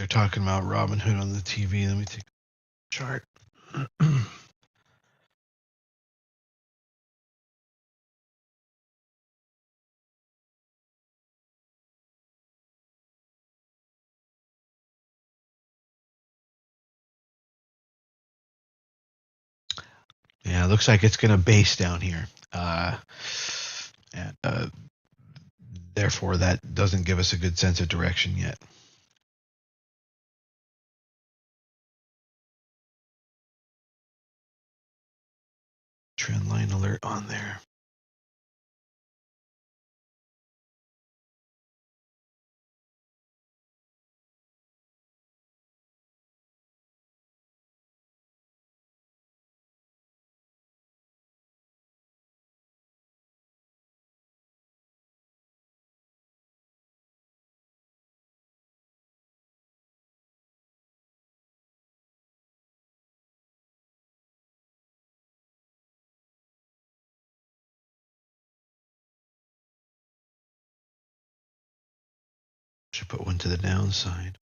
they're talking about Robinhood on the TV. Let me take a chart. Yeah, it looks like it's going to base down here. And therefore, that doesn't give us a good sense of direction yet. Trendline alert on there. Should put one to the downside.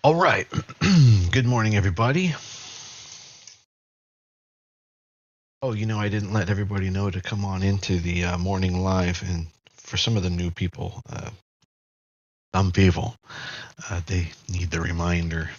All right. Good morning, everybody. Oh, I didn't let everybody know to come on into the morning live. And for some of the new people, some people, they need the reminder.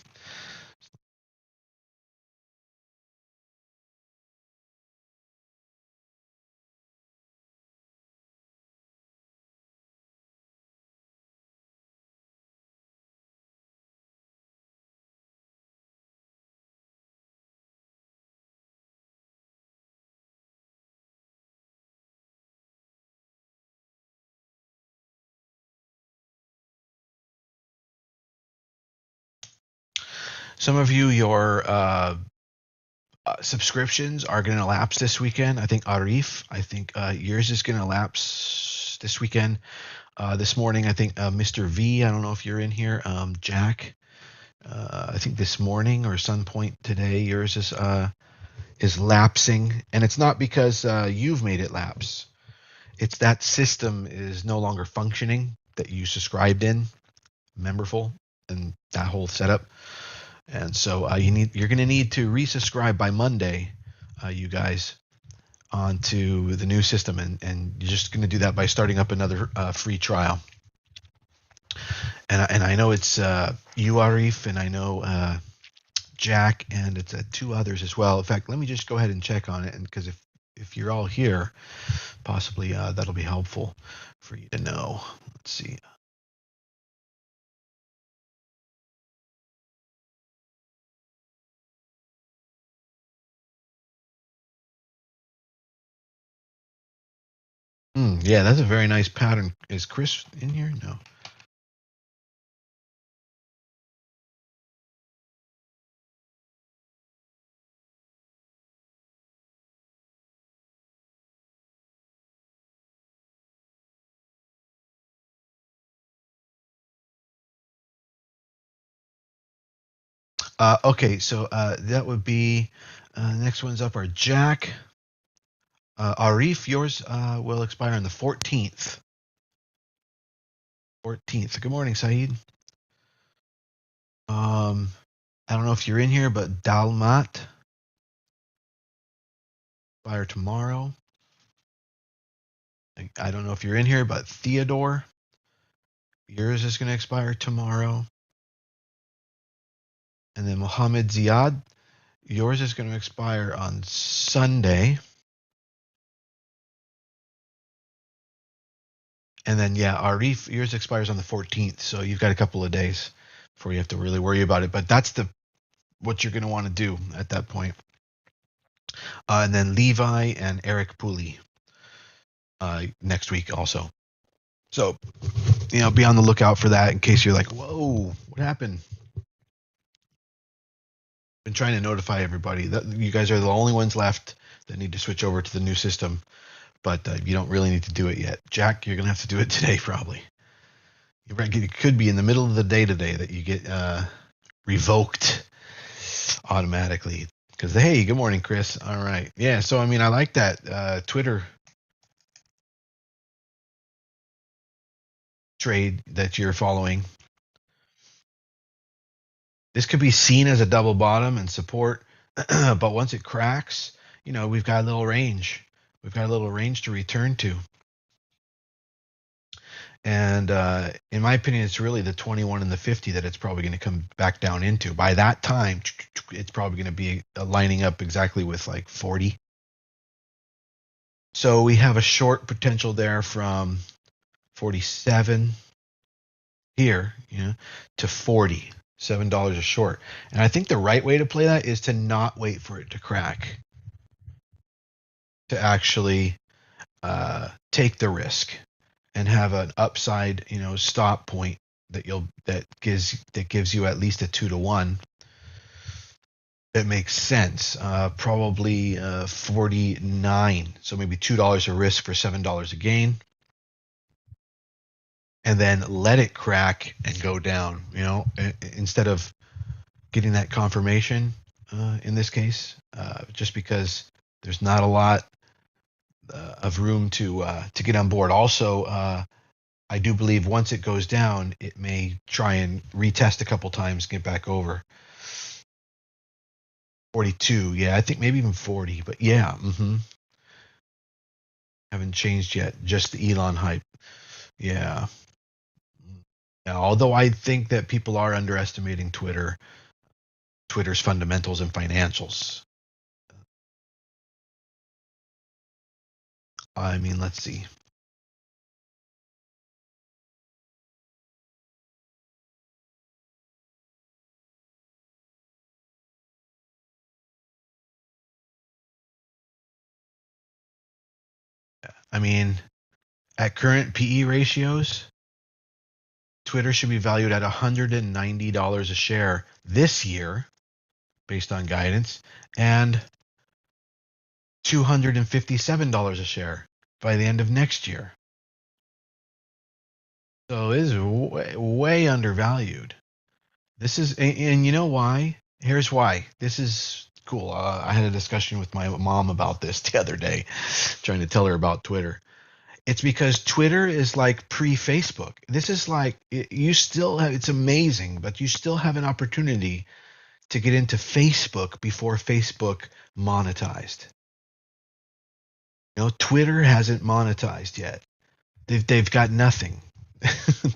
Some of you, your subscriptions are going to lapse this weekend. I think Arif, yours is going to lapse this weekend. This morning, I think Mr. V, I don't know if you're in here, Jack, I think this morning or some point today, yours is lapsing. And it's not because you've made it lapse. It's that system is no longer functioning that you subscribed in, memberful, and that whole setup. And so you're going to need to resubscribe by Monday, you guys, onto the new system, and you're just going to do that by starting up another free trial. And I know it's you, Arif, and I know Jack, and it's two others as well. In fact, let me just go ahead and check on it, and because if you're all here, possibly that'll be helpful for you to know. Let's see. Yeah, that's a very nice pattern. Is Chris in here? No. Okay, so that would be next ones up are Jack. Arif, yours will expire on the 14th. 14th. Good morning, Saeed. I don't know if you're in here, but Dalmat expire tomorrow. I don't know if you're in here, but Theodore, yours is going to expire tomorrow. And then Mohammed Ziad, yours is going to expire on Sunday. And then, yeah, Arif, yours expires on the 14th. So you've got a couple of days before you have to really worry about it. But that's what you're going to want to do at that point. And then Levi and Eric Pooley next week also. So, be on the lookout for that in case you're like, whoa, what happened? Been trying to notify everybody that you guys are the only ones left that need to switch over to the new system, but you don't really need to do it yet. Jack, you're going to have to do it today probably. It could be in the middle of the day today that you get revoked automatically. Because, hey, good morning, Chris. All right. Yeah, so, I like that Twitter trade that you're following. This could be seen as a double bottom and support, but once it cracks, we've got a little range. We've got a little range to return to. And in my opinion, it's really the 21 and the 50 that it's probably going to come back down into. By that time, it's probably going to be lining up exactly with like 40. So we have a short potential there from 47 here, to 40, $7 a short. And I think the right way to play that is to not wait for it to crack, to actually take the risk and have an upside, stop point that gives you at least a 2-to-1. That makes sense. Probably 49. So maybe $2 a risk for $7 a gain. And then let it crack and go down, instead of getting that confirmation in this case, just because there's not a lot of room to get on board. Also, I do believe once it goes down, it may try and retest a couple times, get back over 42. Yeah, I think maybe even 40. But yeah, haven't changed yet. Just the Elon hype. Yeah. Although I think that people are underestimating Twitter's fundamentals and financials. Let's see. At current PE ratios, Twitter should be valued at $190 a share this year, based on guidance, and $257 a share by the end of next year. So it is way, way undervalued. This is, and you know why? Here's why. This is cool. I had a discussion with my mom about this the other day, trying to tell her about Twitter. It's because Twitter is like pre-Facebook. This is like, you still have, it's amazing, but you still have an opportunity to get into Facebook before Facebook monetized. Twitter hasn't monetized yet. They've got nothing.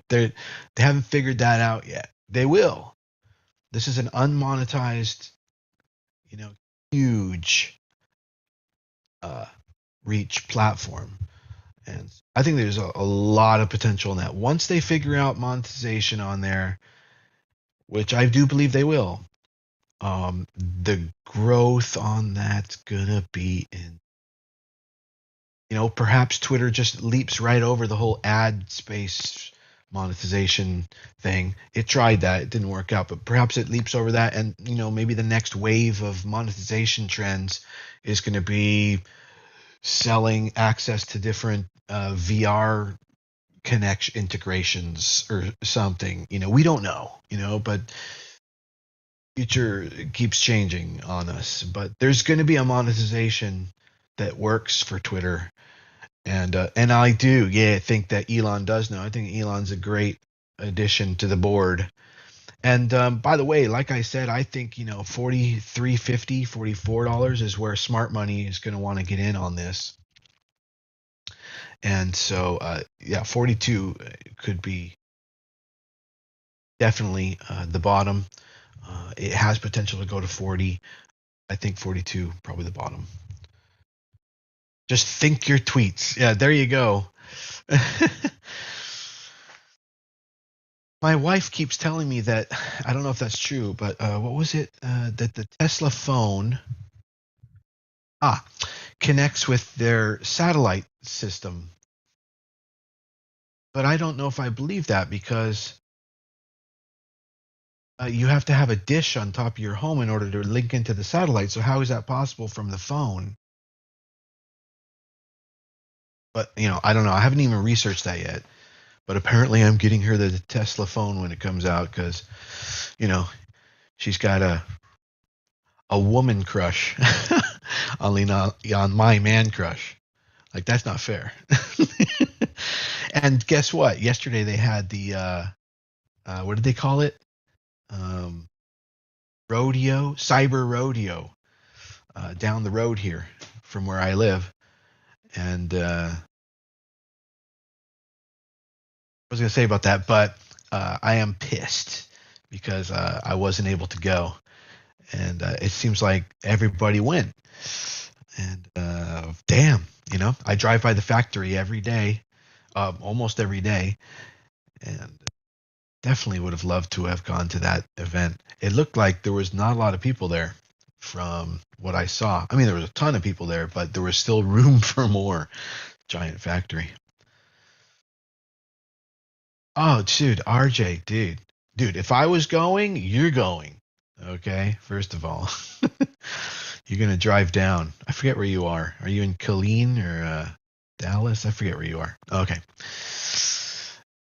They haven't figured that out yet. They will. This is an unmonetized, huge reach platform. And I think there's a lot of potential in that. Once they figure out monetization on there, which I do believe they will, the growth on that's gonna be in. Perhaps Twitter just leaps right over the whole ad space monetization thing. It tried that, it didn't work out, but perhaps it leaps over that, and maybe the next wave of monetization trends is going to be selling access to different VR connection integrations or something. We don't know, but future keeps changing on us. But there's going to be a monetization that works for Twitter. And I do, think that Elon does know. I think Elon's a great addition to the board. And by the way, like I said, I think $43.50, $44 is where smart money is going to want to get in on this. And so 42 could be definitely the bottom. It has potential to go to 40. I think 42 probably the bottom. Just think your tweets. Yeah, there you go. My wife keeps telling me that, I don't know if that's true, but what was it? That the Tesla phone Ah, connects with their satellite system. But I don't know if I believe that because you have to have a dish on top of your home in order to link into the satellite. So how is that possible from the phone? But I don't know. I haven't even researched that yet. But apparently, I'm getting her the Tesla phone when it comes out because, you know, she's got a woman crush, only not on my man crush. Like that's not fair. And guess what? Yesterday they had the what did they call it? Um, rodeo, cyber rodeo, down the road here from where I live. And I was going to say about that, but I am pissed because I wasn't able to go. And it seems like everybody went. And damn, I drive by the factory every day, almost every day. And definitely would have loved to have gone to that event. It looked like there was not a lot of people there from what I saw. I mean, there was a ton of people there, but there was still room for more. Giant factory. Oh, dude, RJ, dude, if I was going, you're going. Okay, first of all, you're gonna drive down. I forget where you are. Are you in Killeen or Dallas? I forget where you are. Okay,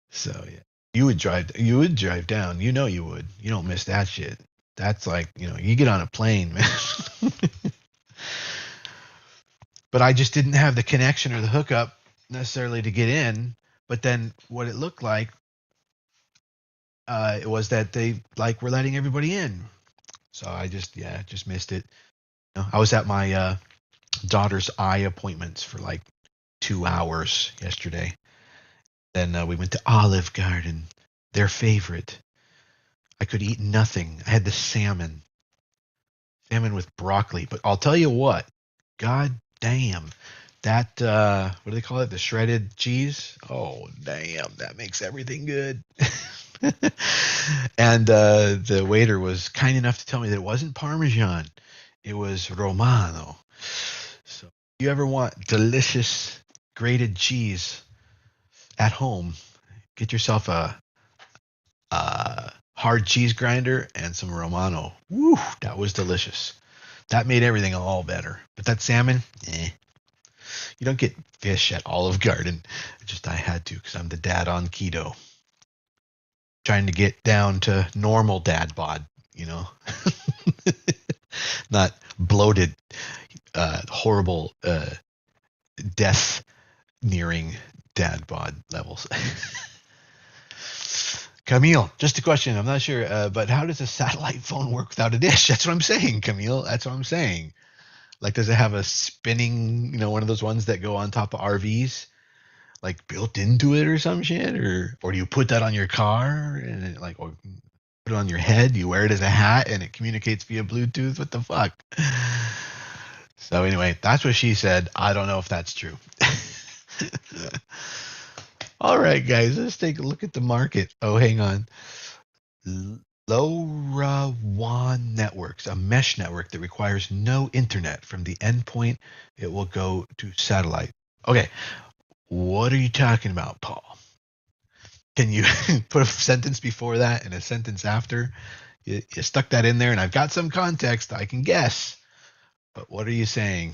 so yeah, you would drive. You would drive down. You know you would. You don't miss that shit. That's like you get on a plane, man. But I just didn't have the connection or the hookup necessarily to get in. But then what it looked like it was that they were letting everybody in. So I just missed it. I was at my daughter's eye appointments for like 2 hours yesterday. Then we went to Olive Garden, their favorite. I could eat nothing. I had the salmon with broccoli. But I'll tell you what, god damn, that what do they call it? The shredded cheese. Oh damn, that makes everything good. And the waiter was kind enough to tell me that it wasn't Parmesan, it was Romano. So, if you ever want delicious grated cheese at home, get yourself a hard cheese grinder and some Romano. Woo, that was delicious. That made everything all better. But that salmon, you don't get fish at Olive Garden. Just I had to because I'm the dad on keto. Trying to get down to normal dad bod, not bloated, horrible, death nearing dad bod levels. Camille, just a question. I'm not sure, but how does a satellite phone work without a dish? That's what I'm saying, Camille. That's what I'm saying. Like, does it have a spinning, one of those ones that go on top of RVs, like built into it or some shit, or do you put that on your car and it or put it on your head? You wear it as a hat and it communicates via Bluetooth. What the fuck? So anyway, that's what she said. I don't know if that's true. All right, guys, let's take a look at the market. Oh, hang on. LoRaWAN networks, a mesh network that requires no internet from the endpoint. It will go to satellite. Okay, what are you talking about, Paul? Can you put a sentence before that and a sentence after? You stuck that in there, and I've got some context. I can guess. But what are you saying?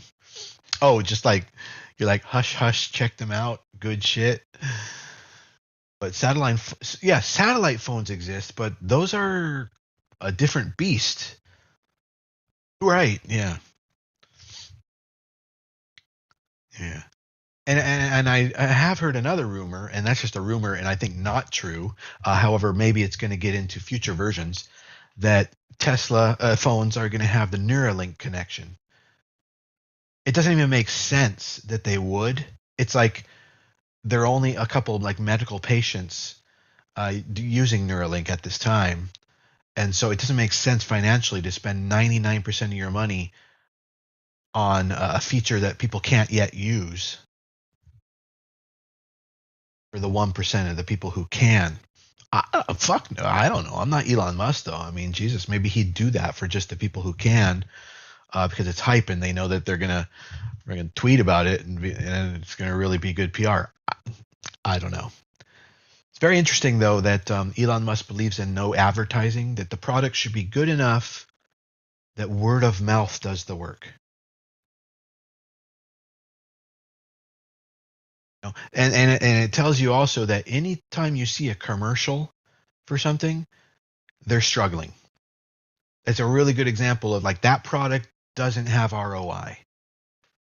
Oh, just like you're like, hush, hush, check them out. Good shit. But satellite phones exist, but those are a different beast. Right, yeah. Yeah. And I have heard another rumor, and that's just a rumor, and I think not true. However, maybe it's going to get into future versions that Tesla phones are going to have the Neuralink connection. It doesn't even make sense that they would. It's like there are only a couple of medical patients using Neuralink at this time, and so it doesn't make sense financially to spend 99% of your money on a feature that people can't yet use for the 1% of the people who can. Fuck no, I don't know. I'm not Elon Musk though. I mean, Jesus, maybe he'd do that for just the people who can. because it's hype and they know that they're gonna tweet about it and it's gonna really be good PR. I don't know. It's very interesting though that Elon Musk believes in no advertising, that the product should be good enough that word of mouth does the work. And it tells you also that anytime you see a commercial for something, they're struggling. It's a really good example of like that product doesn't have ROI,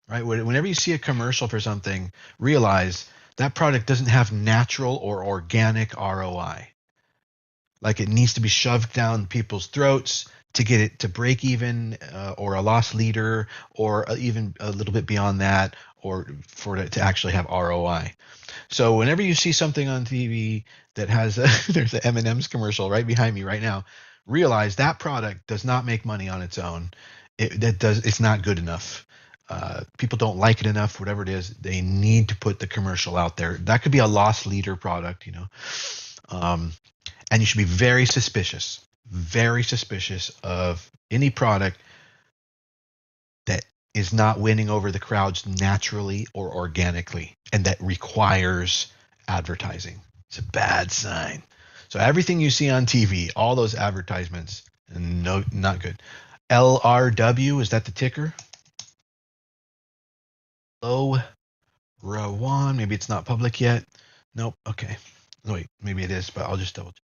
right? Whenever you see a commercial for something, realize that product doesn't have natural or organic ROI. Like it needs to be shoved down people's throats to get it to break even, or a loss leader, or even a little bit beyond that, or for it to actually have ROI. So whenever you see something on TV that has there's an M&M's commercial right behind me right now, realize that product does not make money on its own. It's not good enough. People don't like it enough. Whatever it is, they need to put the commercial out there. That could be a loss leader product, and you should be very suspicious of any product that is not winning over the crowds naturally or organically, and that requires advertising. It's a bad sign. So everything you see on TV, all those advertisements, no, not good. LRW, is that the ticker? Low Rawan, maybe it's not public yet. Nope, okay. Wait, maybe it is, but I'll just double check.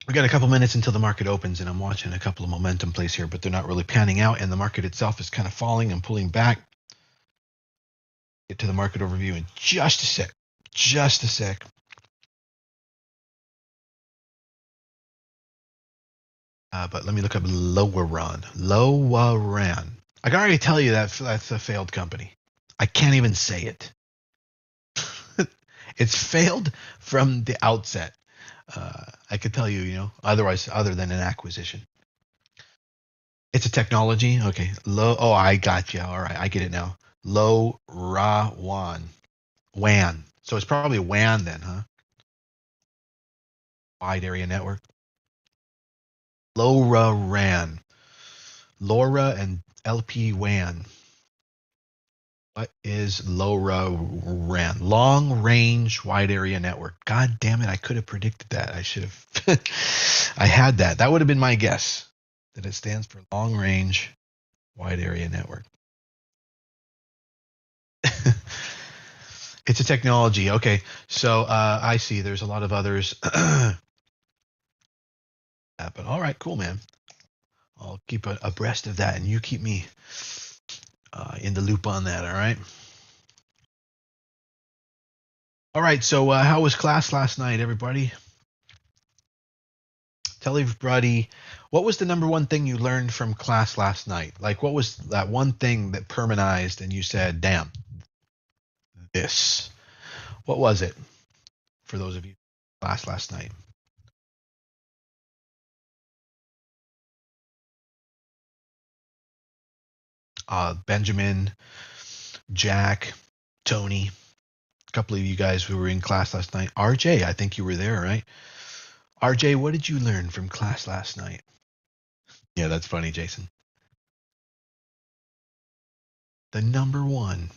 We got a couple minutes until the market opens, and I'm watching a couple of momentum plays here, but they're not really panning out, and the market itself is kind of falling and pulling back. Get to the market overview in just a sec. Just a sec. But let me look up Lowaran. Lowaran. I can already tell you that that's a failed company. I can't even say it. It's failed from the outset. I could tell you, otherwise, other than an acquisition. It's a technology. Okay. I got you. All right. I get it now. LoRaWAN. WAN. So it's probably WAN then, huh? Wide area network. LoRaWAN. LoRa and LP WAN. What is LoRaWAN? Long range wide area network. God damn it, I could have predicted that. I should have. I had that. That would have been my guess, that it stands for long range wide area network. It's a technology. Okay, so I see there's a lot of others. But all right, cool, man. I'll keep abreast of that, and you keep me in the loop on that, all right? All right, so how was class last night, everybody? Tell everybody, what was the number one thing you learned from class last night? Like, what was that one thing that permanized and you said, damn, this? What was it for those of you class last night? Benjamin, Jack, Tony, a couple of you guys who were in class last night. RJ, I think you were there, right? RJ, what did you learn from class last night? Yeah, that's funny, Jason. The number one.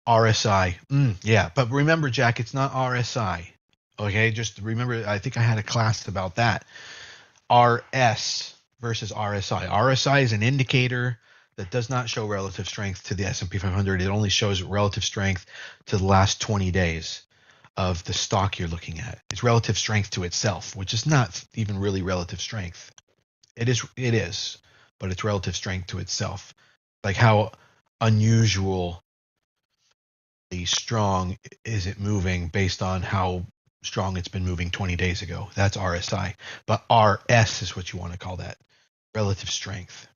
RSI. Yeah, but remember, Jack, it's not RSI. Okay, just remember, I think I had a class about that. RS versus RSI. RSI is an indicator that does not show relative strength to the S&P 500. It only shows relative strength to the last 20 days of the stock you're looking at. It's relative strength to itself, which is not even really relative strength. It is, but it's relative strength to itself. Like how unusually strong is it moving based on how strong it's been moving 20 days ago. That's RSI. But RS is what you want to call that. Relative strength.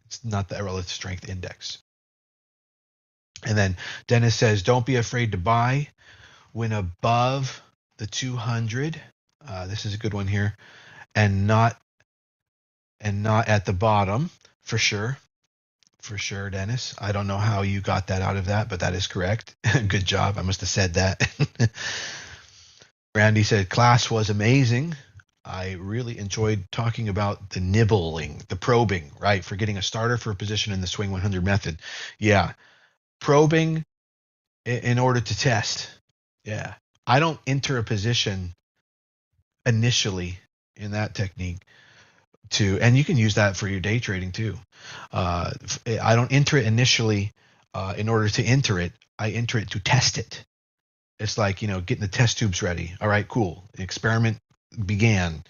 It's not the relative strength index. And then Dennis says, don't be afraid to buy when above the 200. This is a good one here. And not and not at the bottom, for sure. For sure, Dennis. I don't know how you got that out of that, but that is correct. Good job. I must have said that. Randy said, class was amazing. I really enjoyed talking about the nibbling, the probing, right, for getting a starter for a position in the swing 100 method. Yeah, probing in order to test. Yeah, I don't enter a position initially in that technique and you can use that for your day trading too. I don't enter it initially in order to enter it. I enter it to test it. It's like, getting the test tubes ready. All right, cool. The experiment began.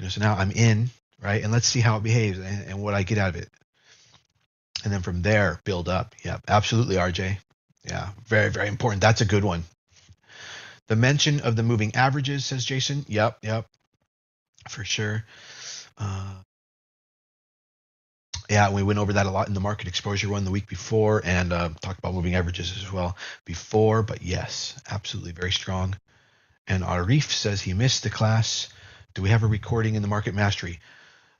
So now I'm in, right? And let's see how it behaves and what I get out of it. And then from there, build up. Yeah, absolutely, RJ. Yeah, very, very important. That's a good one. The mention of the moving averages, says Jason. Yep, for sure. Yeah, we went over that a lot in the market exposure one the week before and talked about moving averages as well before. But yes, absolutely very strong. And Arif says he missed the class. Do we have a recording in the market mastery?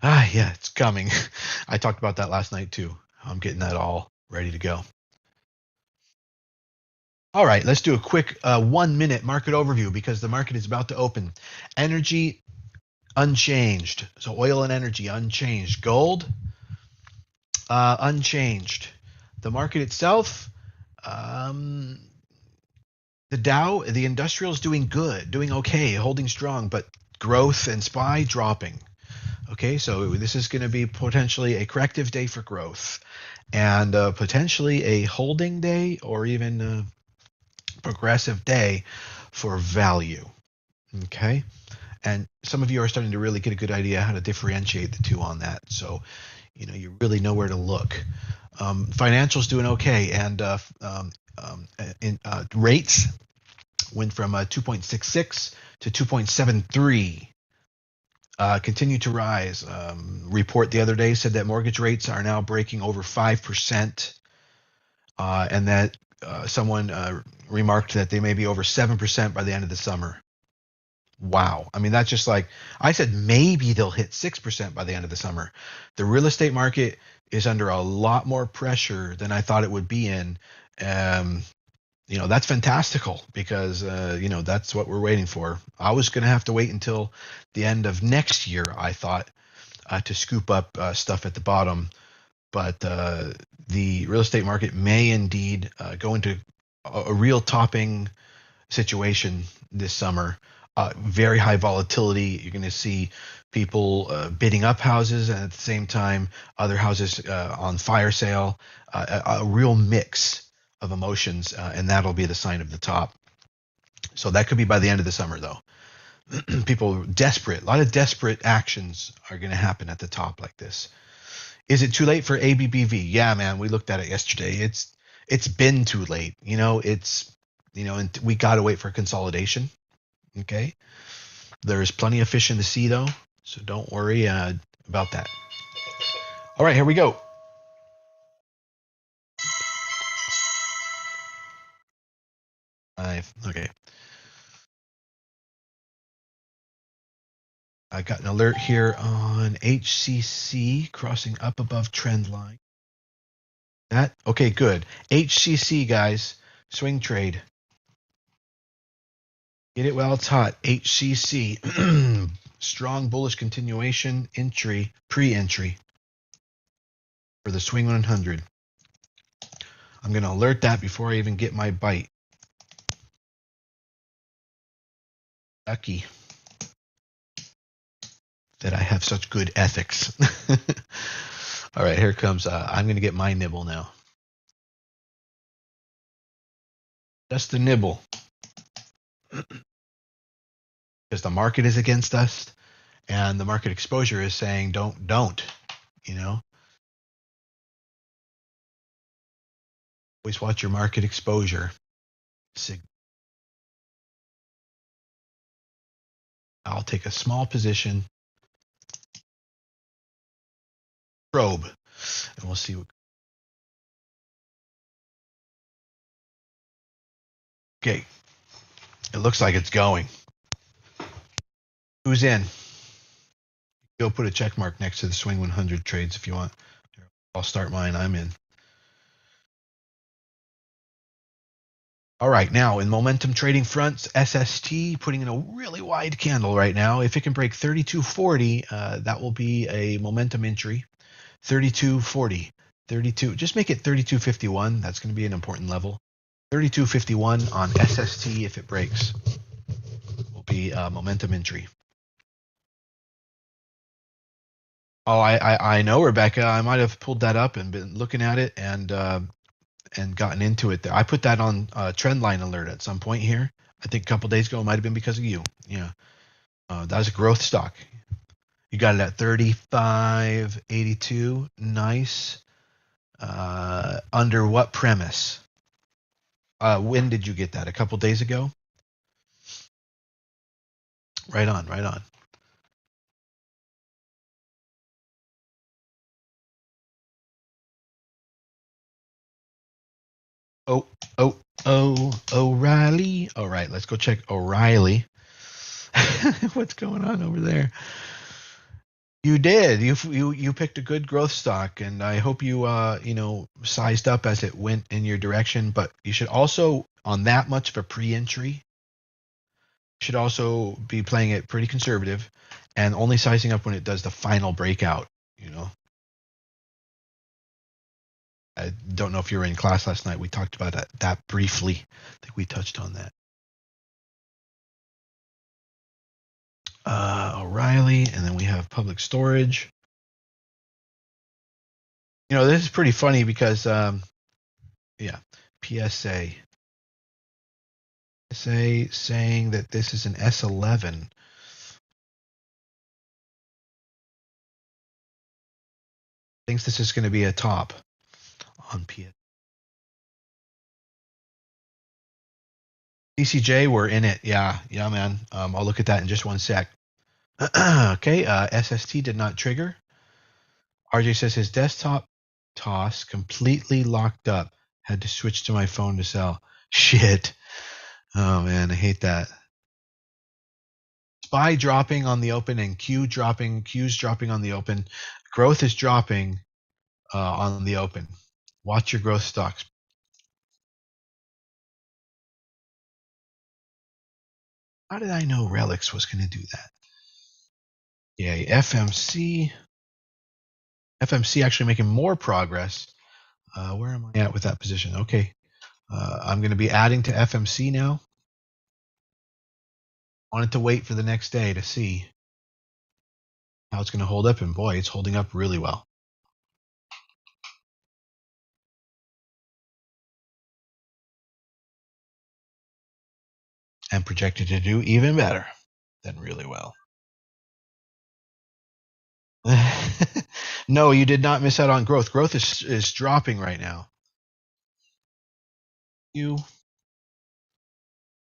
Yeah, it's coming. I talked about that last night too. I'm getting that all ready to go. All right, let's do a quick 1 minute market overview because the market is about to open. Energy unchanged. So oil and energy unchanged. Gold unchanged. The market itself, the Dow, the industrial is doing good, doing okay, holding strong, but growth and SPY dropping. Okay, so this is going to be potentially a corrective day for growth and potentially a holding day or even a progressive day for value. Okay, and some of you are starting to really get a good idea how to differentiate the two on that. So, you really know where to look. Financials doing okay, and rates went from 2.66 to 2.73. Continue to rise. Report the other day said that mortgage rates are now breaking over 5%, and that someone remarked that they may be over 7% by the end of the summer. Wow. I mean, that's just like, I said maybe they'll hit 6% by the end of the summer. The real estate market is under a lot more pressure than I thought it would be in. That's fantastical because, that's what we're waiting for. I was going to have to wait until the end of next year, I thought, to scoop up stuff at the bottom. But the real estate market may indeed go into a real topping situation this summer. Very high volatility. You're going to see people bidding up houses and at the same time other houses on fire sale. A real mix of emotions, and that'll be the sign of the top. So that could be by the end of the summer, though. People desperate. A lot of desperate actions are going to happen at the top like this. Is it too late for ABBV? Yeah, man. We looked at it yesterday. It's been too late. And we got to wait for consolidation. Okay. There's plenty of fish in the sea, though, so don't worry about that. All right, here we go. Okay. I got an alert here on HCC crossing up above trend line. Okay, good. HCC, guys, swing trade. Get it while it's hot. HCC, strong bullish continuation, pre-entry for the swing 100. I'm going to alert that before I even get my bite. Lucky that I have such good ethics. All right, here comes. I'm going to get my nibble now. Just the nibble. Because the market is against us and the market exposure is saying don't. Always watch your market exposure. I'll take a small position, probe, and we'll see. Okay, it looks like it's going. Who's in? Go put a check mark next to the swing 100 trades if you want. I'll start mine. I'm in. All right, now in momentum trading fronts, SST putting in a really wide candle right now. If it can break 3240, that will be a momentum entry. 3240, 32. Just make it 3251. That's going to be an important level. 3251 on SST if it breaks will be a momentum entry. Oh, I know, Rebecca. I might have pulled that up and been looking at it and gotten into it there. I put that on Trendline alert at some point here. I think a couple days ago. It might have been because of you. Yeah. That was a growth stock. You got it at 35.82. Nice. Under what premise? When did you get that? A couple days ago? Right on, right on. Oh, O'Reilly. All right, let's go check O'Reilly. What's going on over there? You did. You picked a good growth stock, and I hope you sized up as it went in your direction. But you should also, on that much of a pre-entry, should also be playing it pretty conservative, and only sizing up when it does the final breakout. I don't know if you were in class last night. We talked about that briefly. I think we touched on that. O'Reilly, and then we have public storage. This is pretty funny because, PSA. Saying that this is an S11. Thinks this is going to be a top on PSA. CCJ, we're in it. Yeah, man. I'll look at that in just one sec. Okay, SST did not trigger. RJ says his desktop toss completely locked up. Had to switch to my phone to sell. Shit. Oh, man, I hate that. SPY dropping on the open and Q's dropping on the open. Growth is dropping on the open. Watch your growth stocks. How did I know Relics was going to do that? Yeah, FMC actually making more progress. Where am I at with that position? Okay. I'm going to be adding to FMC now. Wanted to wait for the next day to see how it's going to hold up, and boy, it's holding up really well. And projected to do even better than really well. No, you did not miss out on growth. Growth is dropping right now.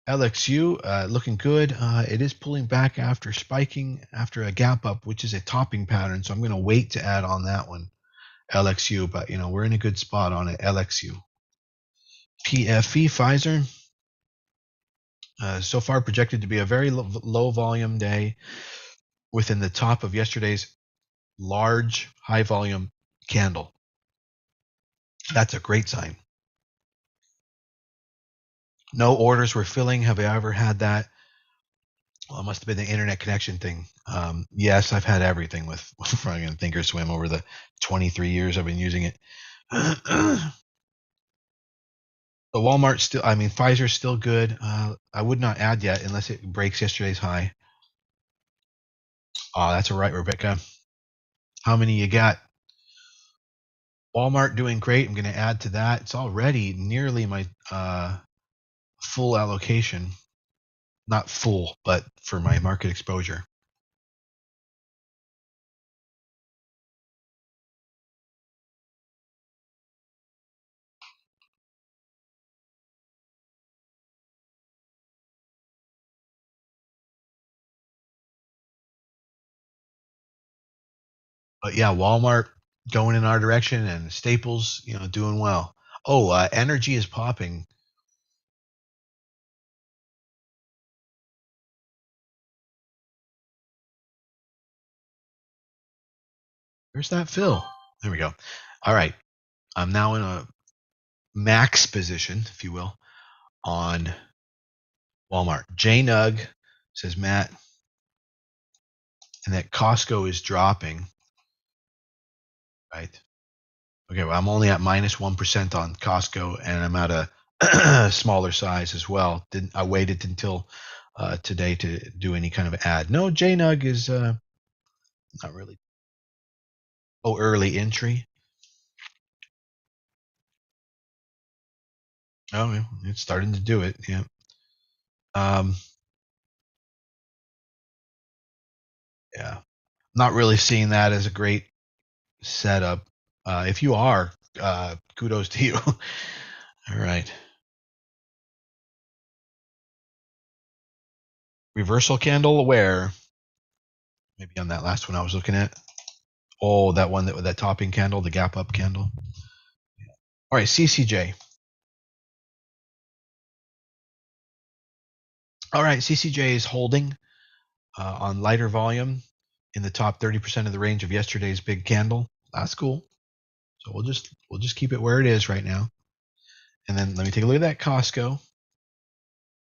LXU looking good. It is pulling back after spiking after a gap up, which is a topping pattern. So I'm going to wait to add on that one, LXU. But we're in a good spot on it, LXU. PFE Pfizer. So far projected to be a very low volume day within the top of yesterday's large high volume candle. That's a great sign. No orders were filling. Have I ever had that? Well, it must have been the internet connection thing. Yes, I've had everything with fucking Thinkorswim over the 23 years I've been using it. The Walmart Pfizer's still good. I would not add yet unless it breaks yesterday's high. Oh, that's all right, Rebecca. How many you got? Walmart doing great. I'm going to add to that. It's already nearly my full allocation. Not full, but for my market exposure. But yeah, Walmart going in our direction and Staples, doing well. Oh, energy is popping. Where's that fill? There we go. All right. I'm now in a max position, if you will, on Walmart. JNUG says Matt, and that Costco is dropping, right? Okay, well, I'm only at minus 1% on Costco, and I'm at a smaller size as well. I waited until today to do any kind of ad. No, JNUG is not really. Oh, early entry. Oh, yeah, it's starting to do it. Yeah. Um, yeah. Not really seeing that as a great setup. If you are, kudos to you. All right. Reversal candle aware. Maybe on that last one I was looking at. Oh, that one that topping candle, the gap up candle. All right, CCJ. All right, CCJ is holding on lighter volume in the top 30% of the range of yesterday's big candle. That's cool. So we'll just keep it where it is right now. And then let me take a look at that Costco.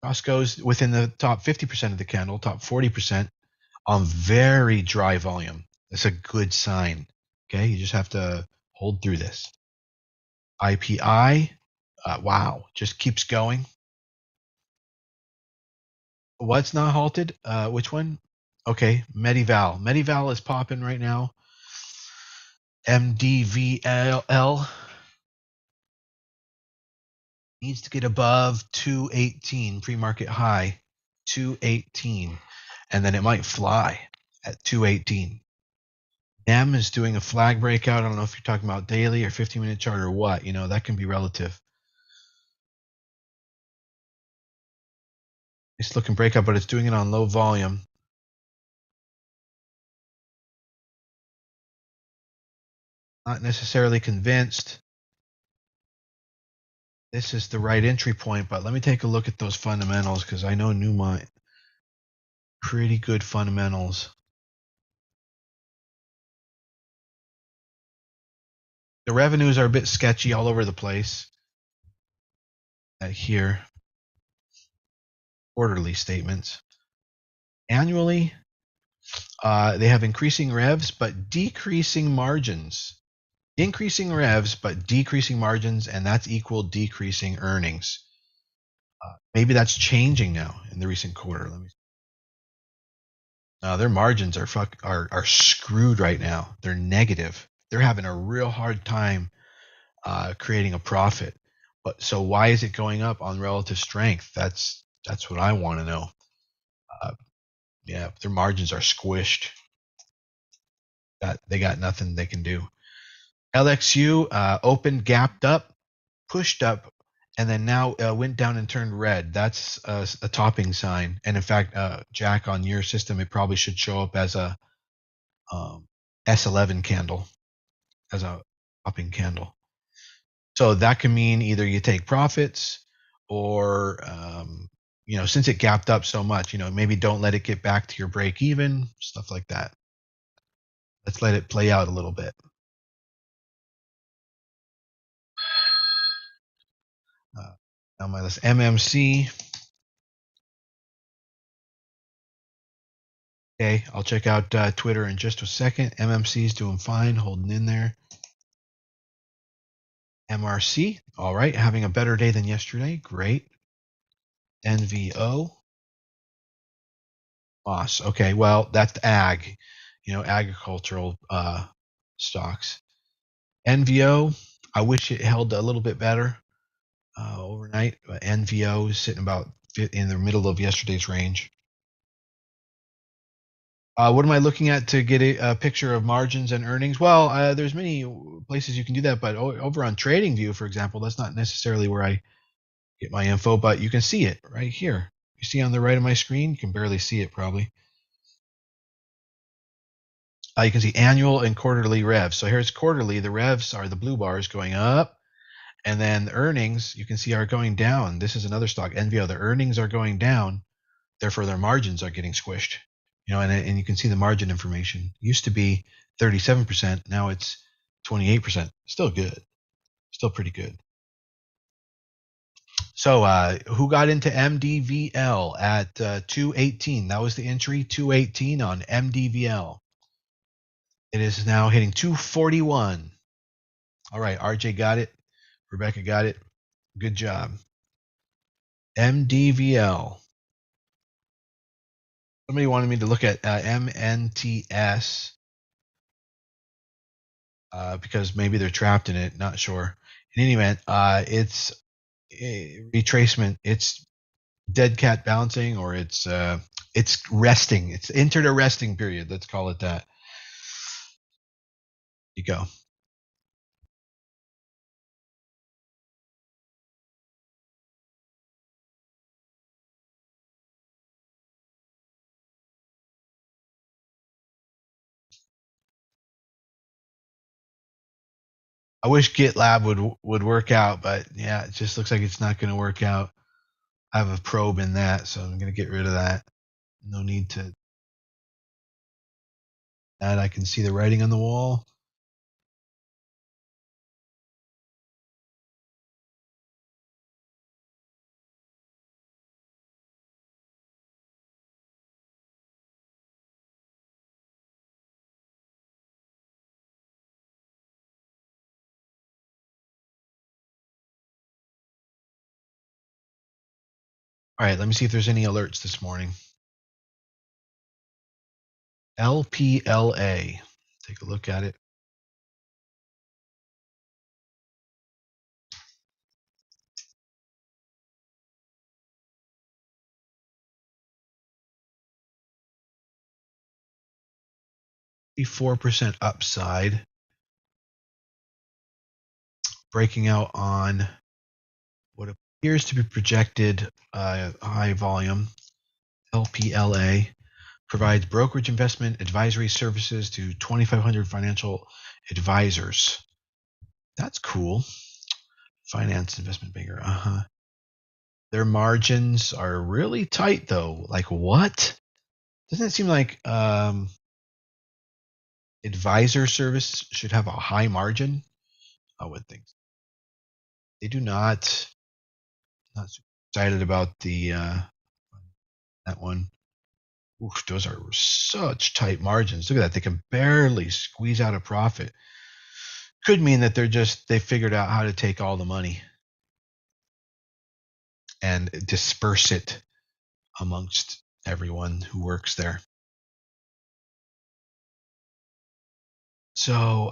Costco's within the top 50% of the candle, top 40% on very dry volume. That's a good sign. Okay, you just have to hold through this. IPI, wow, just keeps going. What's not halted? Which one? Okay, MDVL. MDVL is popping right now. MDVL needs to get above 218 pre-market high, 218, and then it might fly at 218. M is doing a flag breakout. I don't know if you're talking about daily or 15-minute chart or what. You know, that can be relative. It's looking breakout, but it's doing it on low volume. Not necessarily convinced this is the right entry point, but let me take a look at those fundamentals because I know Newmont, pretty good fundamentals. The revenues are a bit sketchy all over the place. Here, quarterly statements. Annually, they have increasing revs but decreasing margins. Increasing revs but decreasing margins, and that's equal decreasing earnings. Maybe that's changing now in the recent quarter. Let me. Their margins are screwed right now. They're negative. They're having a real hard time creating a profit. But so why is it going up on relative strength? That's what I want to know. Yeah, their margins are squished. They got nothing they can do. LXU opened, gapped up, pushed up, and then now went down and turned red. That's a topping sign. And in fact, Jack, on your system, it probably should show up as a S11 candle, as a topping candle. So that can mean either you take profits or, since it gapped up so much, maybe don't let it get back to your break even, stuff like that. Let's let it play out a little bit. On my list, MMC. Okay, I'll check out Twitter in just a second. MMC is doing fine, holding in there. MRC, all right, having a better day than yesterday. Great. NVO. Moss. Okay, well, that's ag, agricultural stocks. NVO, I wish it held a little bit better overnight. NVO is sitting about in the middle of yesterday's range. What am I looking at to get a picture of margins and earnings? Well, there's many places you can do that, but over on TradingView, for example, that's not necessarily where I get my info, but you can see it right here. You see on the right of my screen? You can barely see it probably. You can see annual and quarterly revs. So here's quarterly. The revs are the blue bars going up, and then the earnings you can see are going down. This is another stock, NVO. The earnings are going down, therefore their margins are getting squished. And you can see the margin information. Used to be 37%. Now it's 28%. Still good. Still pretty good. So who got into MDVL at 218? That was the entry, 218 on MDVL. It is now hitting 241. All right, RJ got it. Rebecca got it. Good job. MDVL. Somebody wanted me to look at MNTS because maybe they're trapped in it. Not sure. In any event, it's a retracement. It's dead cat bouncing, or it's resting. It's entered a resting period. Let's call it that. You go. I wish GitLab would work out, but yeah, it just looks like it's not going to work out. I have a probe in that, so I'm going to get rid of that. No need to. That I can see the writing on the wall. All right, let me see if there's any alerts this morning. LPLA. Take a look at it. $4% upside. Breaking out on what appears to be projected high volume. LPLA provides brokerage investment advisory services to 2,500 financial advisors. That's cool. Finance investment banker. Their margins are really tight, though. Like, what? Doesn't it seem like advisor service should have a high margin? I would think. They do not. Not super excited about the that one. Oof, those are such tight margins. Look at that. They can barely squeeze out a profit. Could mean that they figured out how to take all the money and disperse it amongst everyone who works there. So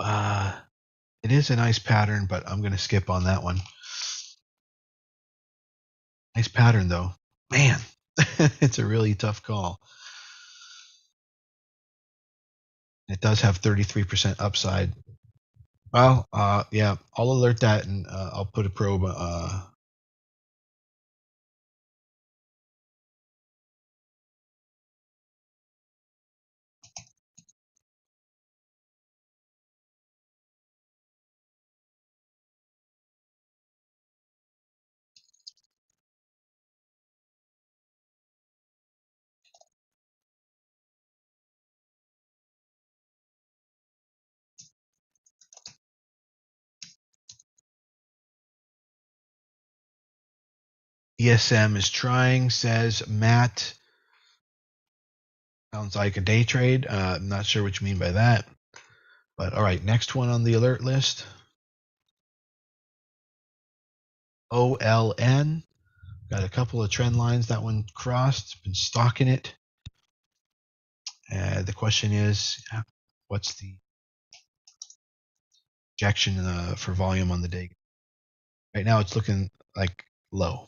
it is a nice pattern, but I'm going to skip on that one. Nice pattern, though. Man, it's a really tough call. It does have 33% upside. Well, yeah, I'll alert that, and I'll put a probe. ESM is trying, says Matt. Sounds like a day trade. I'm not sure what you mean by that. But all right, next one on the alert list. OLN. Got a couple of trend lines. That one crossed. Been stalking it. The question is, what's the projection for volume on the day? Right now, it's looking like low.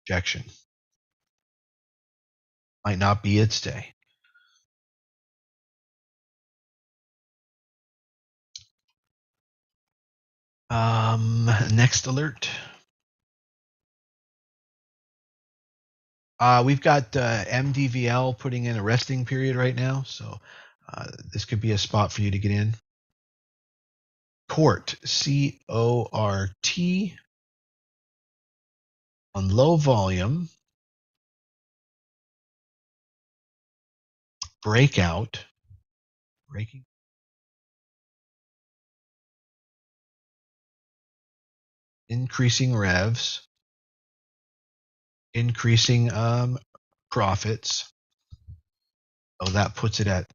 Projection. Might not be its day. Next alert. We've got MDVL putting in a resting period right now, so this could be a spot for you to get in. CORT, CORT, on low volume. breakout, increasing revs, increasing profits. So that puts it at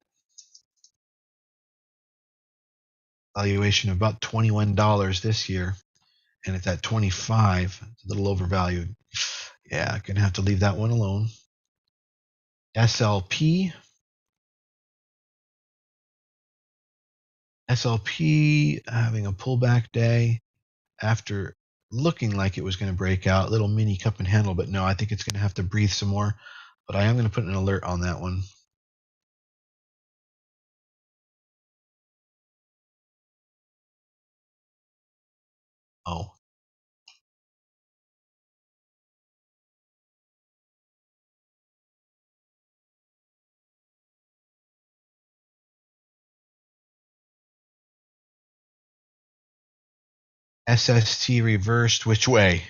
valuation of about $21 this year, and it's at 25. It's a little overvalued. Yeah, gonna have to leave that one alone. SLP having a pullback day after looking like it was going to break out, little mini cup and handle, but no, I think it's going to have to breathe some more. But I am going to put an alert on that one. Oh. SST reversed which way?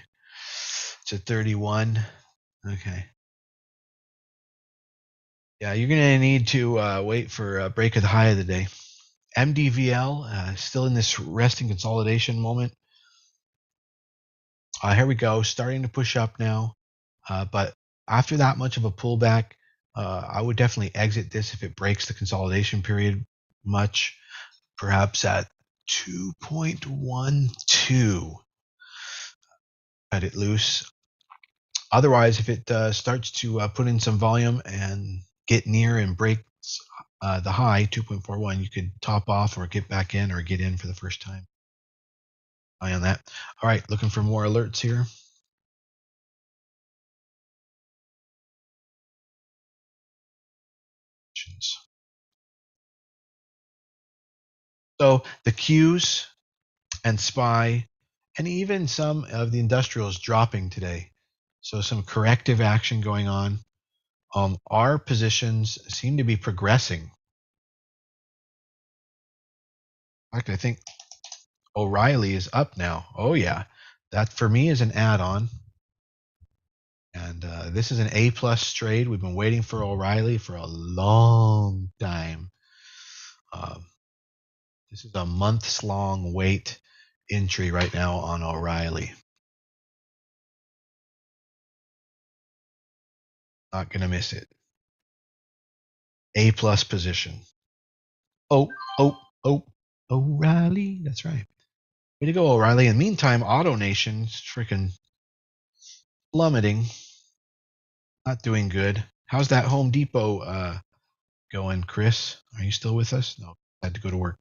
It's at 31. Okay. Yeah, you're going to need to wait for a break of the high of the day. MDVL, still in this resting consolidation moment. Here we go, starting to push up now. But after that much of a pullback, I would definitely exit this if it breaks the consolidation period much, perhaps at 2.12. Cut it loose. Otherwise, if it starts to put in some volume and get near and breaks the high, 2.41, you could top off or get back in or get in for the first time. Eye on that. All right, looking for more alerts here. So the Qs and SPY and even some of the industrials dropping today. So some corrective action going on. Our positions seem to be progressing. In fact, I think O'Reilly is up now. Oh yeah, that for me is an add-on. And this is an A+ trade. We've been waiting for O'Reilly for a long time. This is a months-long wait entry right now on O'Reilly. Not gonna miss it. A+ position. Oh, O'Reilly. That's right. Way to go, O'Reilly. In the meantime, AutoNation's freaking plummeting. Not doing good. How's that Home Depot going, Chris? Are you still with us? No, had to go to work.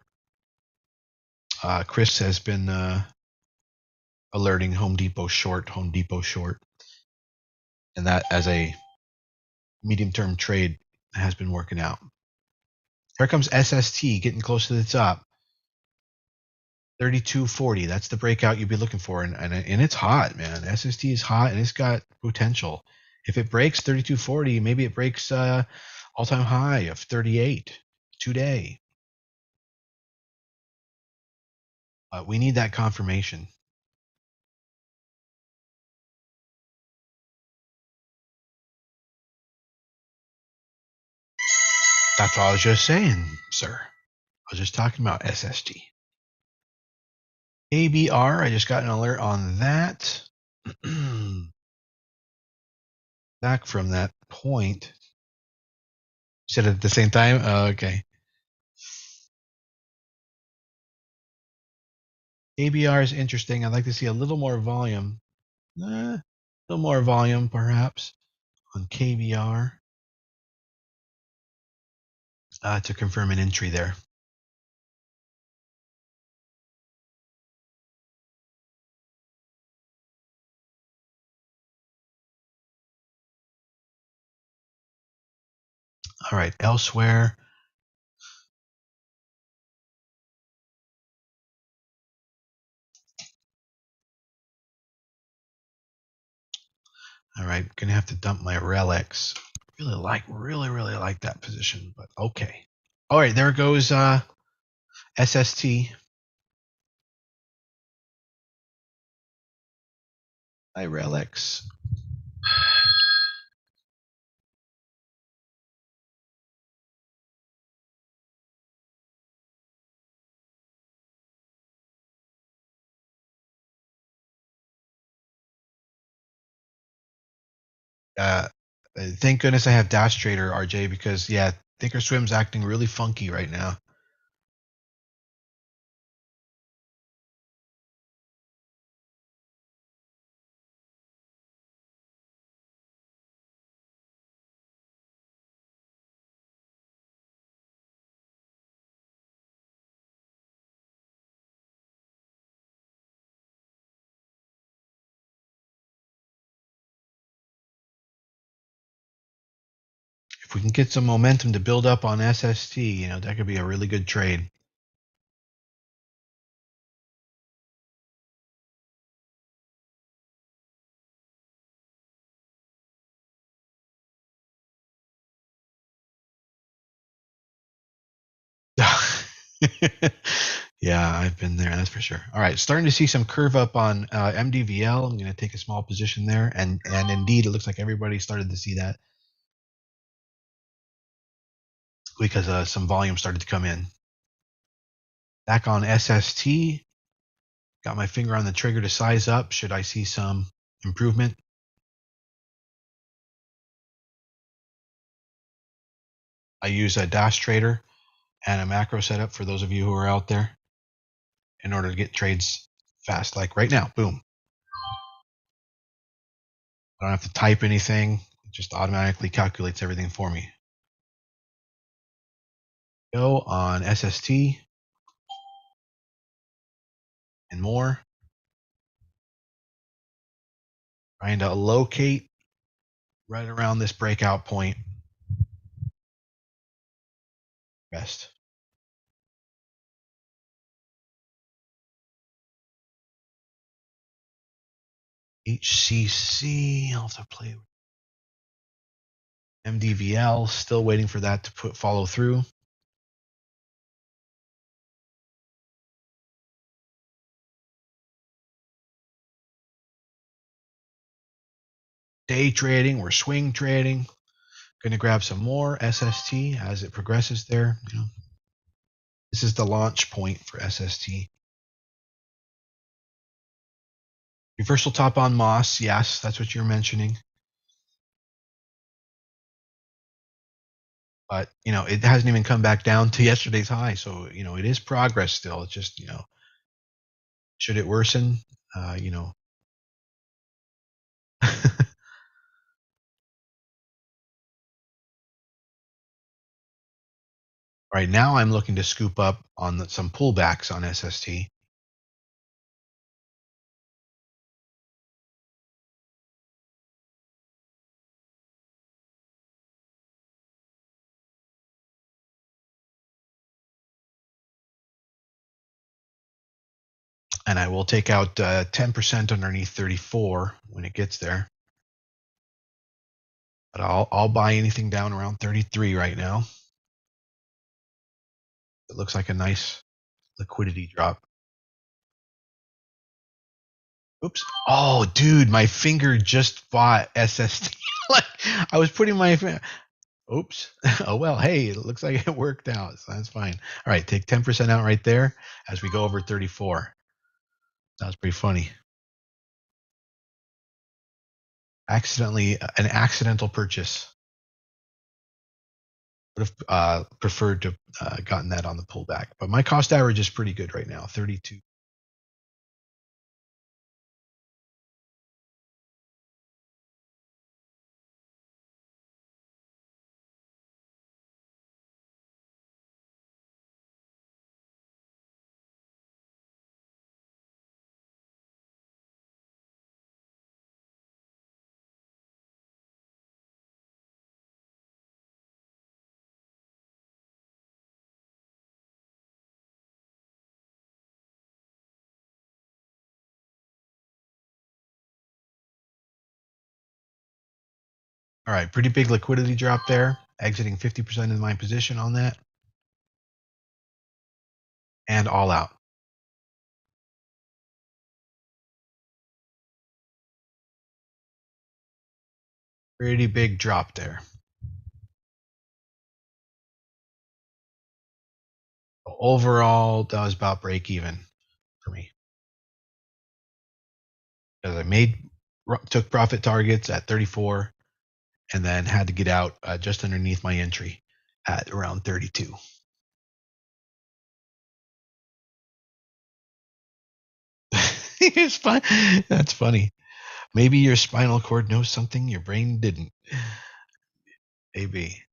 Chris has been alerting Home Depot short. And that as a medium-term trade has been working out. Here comes SST getting close to the top. 32.40. That's the breakout you'd be looking for. And it's hot, man. SST is hot and it's got potential. If it breaks 32.40, maybe it breaks all-time high of 38 today. We need that confirmation. That's what I was just saying, sir. I was just talking about SST. APR, I just got an alert on that. Back from that point. You said it at the same time? Oh, okay. APR is interesting. I'd like to see a little more volume. A little more volume, perhaps, on KBR to confirm an entry there. All right, elsewhere. All right, gonna have to dump my Relics. Really like that position, but okay. All right, there goes SST. Hi, Relics. Uh, thank goodness I have Dash Trader, RJ, because yeah, Thinkorswim's acting really funky right now. If we can get some momentum to build up on SST, that could be a really good trade. Yeah, I've been there, that's for sure. All right, starting to see some curve up on MDVL. I'm going to take a small position there, and indeed, it looks like everybody started to see that because some volume started to come in. Back on SST, got my finger on the trigger to size up. Should I see some improvement? I use a Dash Trader and a macro setup for those of you who are out there in order to get trades fast, like right now. Boom. I don't have to type anything. It just automatically calculates everything for me. Go on SST and more. Trying to locate right around this breakout point. Best. Hcc, I'll have to play. MDVL, still waiting for that to follow through. Day trading, we're swing trading. Going to grab some more SST as it progresses there. This is the launch point for SST. Reversal top on Moss, yes, that's what you're mentioning. But it hasn't even come back down to yesterday's high, so it is progress still. It's just should it worsen? Right now, I'm looking to scoop up on some pullbacks on SST. And I will take out 10% underneath 34 when it gets there. But I'll buy anything down around 33 right now. It looks like a nice liquidity drop. Oops. Oh, dude, my finger just bought SST. Like I was putting my oops. Oh, well, hey, it looks like it worked out. So that's fine. All right, take 10% out right there as we go over 34. That was pretty funny. An accidental purchase. Would have preferred to gotten that on the pullback. But my cost average is pretty good right now, 32. All right, pretty big liquidity drop there. Exiting 50% of my position on that. And all out. Pretty big drop there. Overall, that was about break even for me. Because I took profit targets at 34, and then had to get out just underneath my entry at around 32. It's fun. That's funny. Maybe your spinal cord knows something your brain didn't. Maybe.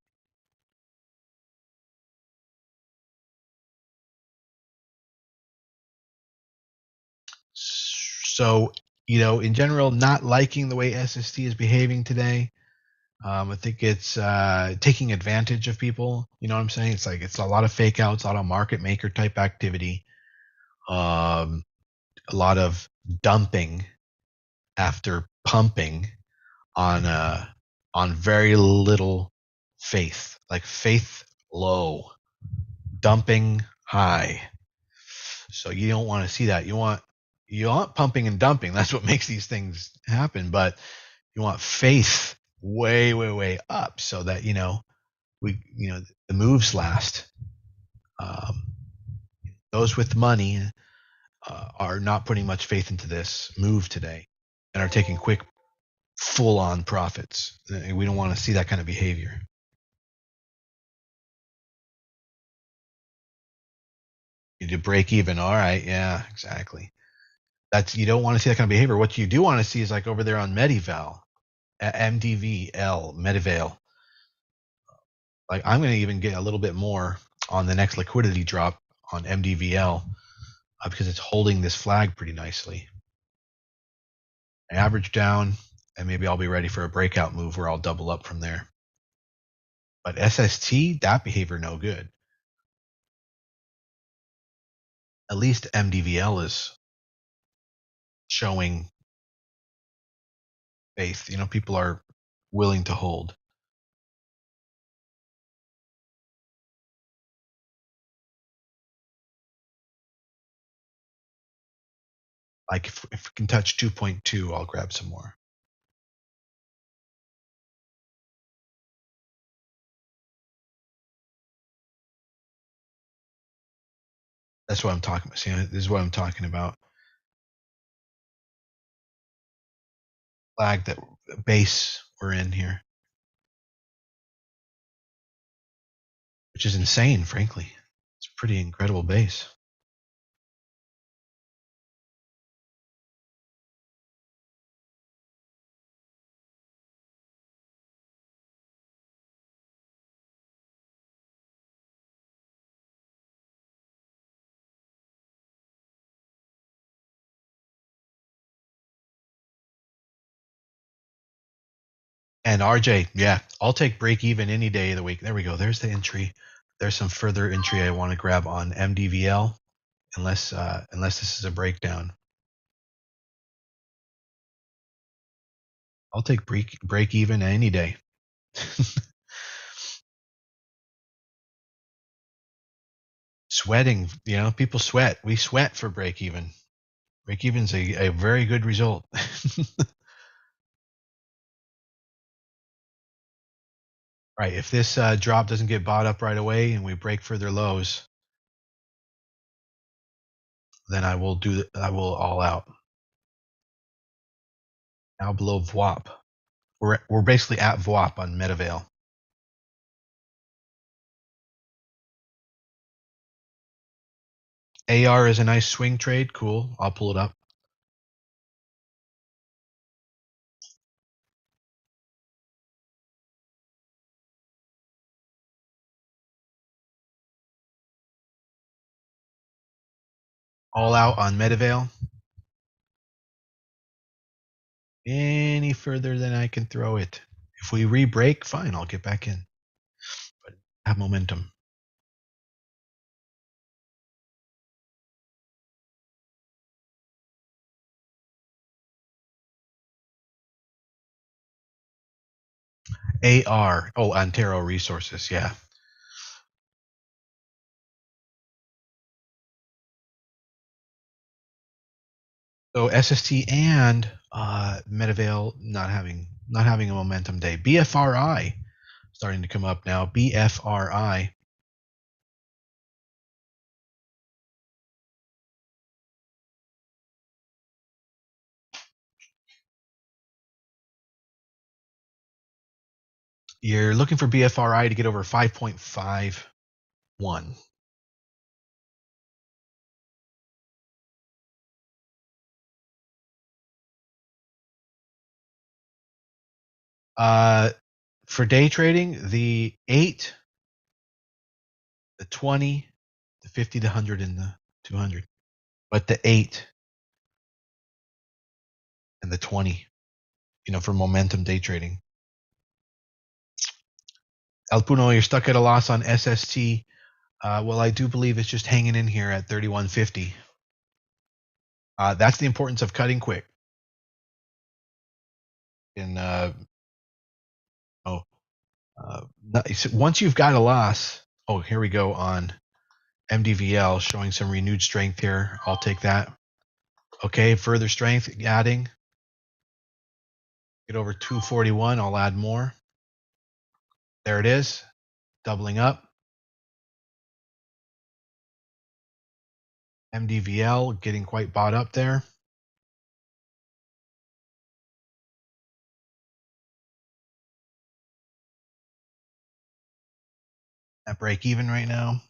So, in general, not liking the way SST is behaving today. I think it's taking advantage of people. You know what I'm saying? It's like it's a lot of fake outs, a lot of market maker type activity, a lot of dumping after pumping on very little faith, like faith low, dumping high. So you don't want to see that. You want pumping and dumping. That's what makes these things happen. But you want faith way, way, way up so that the moves last. Um, those with money are not putting much faith into this move today and are taking quick, full-on profits. We don't want to see that kind of behavior. You need to break even. All right, yeah, exactly. You don't want to see that kind of behavior. What you do want to see is like over there on MDVL, MDVL, MDVL. Like I'm going to even get a little bit more on the next liquidity drop on MDVL because it's holding this flag pretty nicely. Average down, and maybe I'll be ready for a breakout move where I'll double up from there. But SST, that behavior no good. At least MDVL is showing faith. People are willing to hold. Like if we can touch 2.2, I'll grab some more. That's what I'm talking about. See, this is what I'm talking about. Flag that base we're in here, which is insane, frankly. It's a pretty incredible base. And RJ, yeah, I'll take break even any day of the week. There we go. There's the entry. There's some further entry I want to grab on MDVL, unless this is a breakdown. I'll take break even any day. Sweating, people sweat. We sweat for break even. Break even's a very good result. Right. If this drop doesn't get bought up right away and we break further lows, then I will all out. Now below VWAP. We're basically at VWAP on MDVL. AR is a nice swing trade. Cool. I'll pull it up. All out on MDVL. Any further than I can throw it. If we re-break, fine, I'll get back in. But have momentum. AR. Oh, Antero Resources. Yeah. So SST and MDVL not having a momentum day. BFRI starting to come up now. BFRI. You're looking for BFRI to get over 5.51. For day trading, the 8, the 20, the 50, the 100, and the 200. But the 8 and the 20, for momentum day trading. El Puno, you're stuck at a loss on SST. Well, I do believe it's just hanging in here at 31.50. That's the importance of cutting quick. And once you've got a loss, here we go on MDVL showing some renewed strength here. I'll take that. Okay, further strength adding. Get over 241. I'll add more. There it is, doubling up. MDVL getting quite bought up there. At break even right now.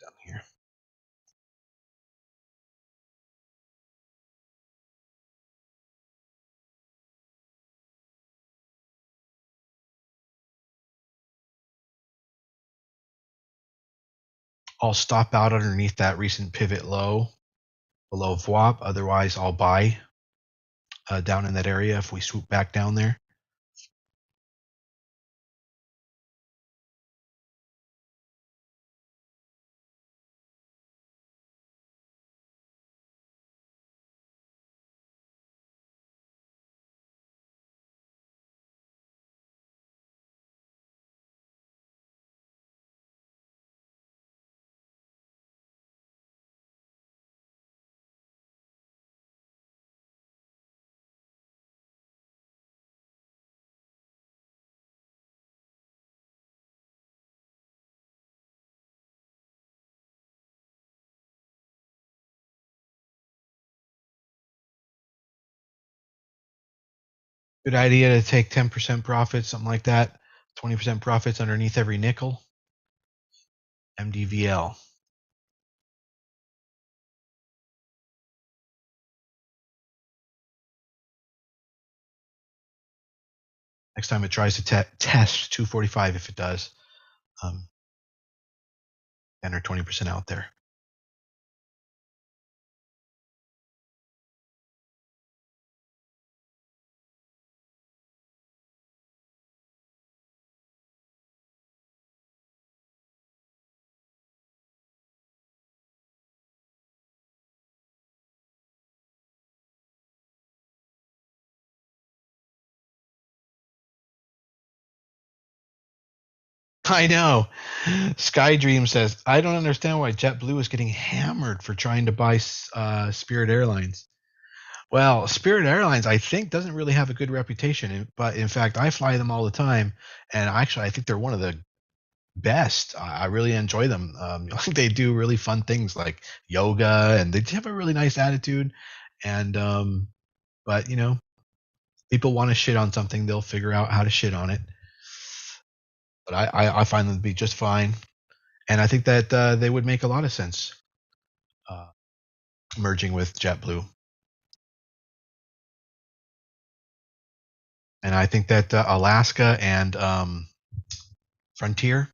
Down here. I'll stop out underneath that recent pivot low below VWAP. Otherwise, I'll buy down in that area if we swoop back down there. Good idea to take 10% profits, something like that. 20% profits underneath every nickel. MDVL. Next time it tries to test 245, if it does, 10 or 20% out there. I know. Skydream says, I don't understand why JetBlue is getting hammered for trying to buy Spirit Airlines. Well, Spirit Airlines, I think, doesn't really have a good reputation. But in fact, I fly them all the time. And actually, I think they're one of the best. I really enjoy them. They do really fun things like yoga, and they have a really nice attitude. And, but, people want to shit on something, they'll figure out how to shit on it. But I find them to be just fine. And I think that they would make a lot of sense merging with JetBlue. And I think that Alaska and Frontier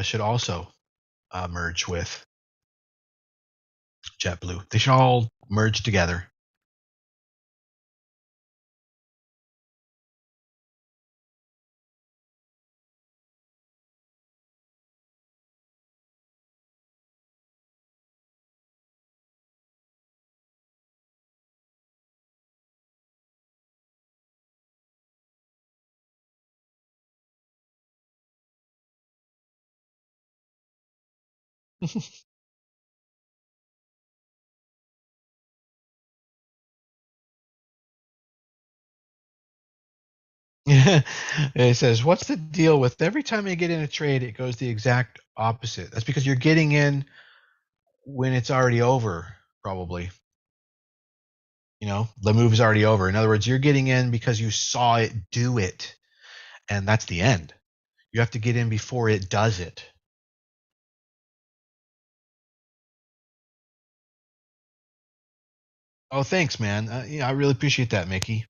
should also merge with JetBlue. They should all merge together. It says, what's the deal with every time you get in a trade, it goes the exact opposite? That's because you're getting in when it's already over, probably. The move is already over. In other words, you're getting in because you saw it do it, and that's the end. You have to get in before it does it. Oh, thanks, man. Yeah, I really appreciate that, Mickey.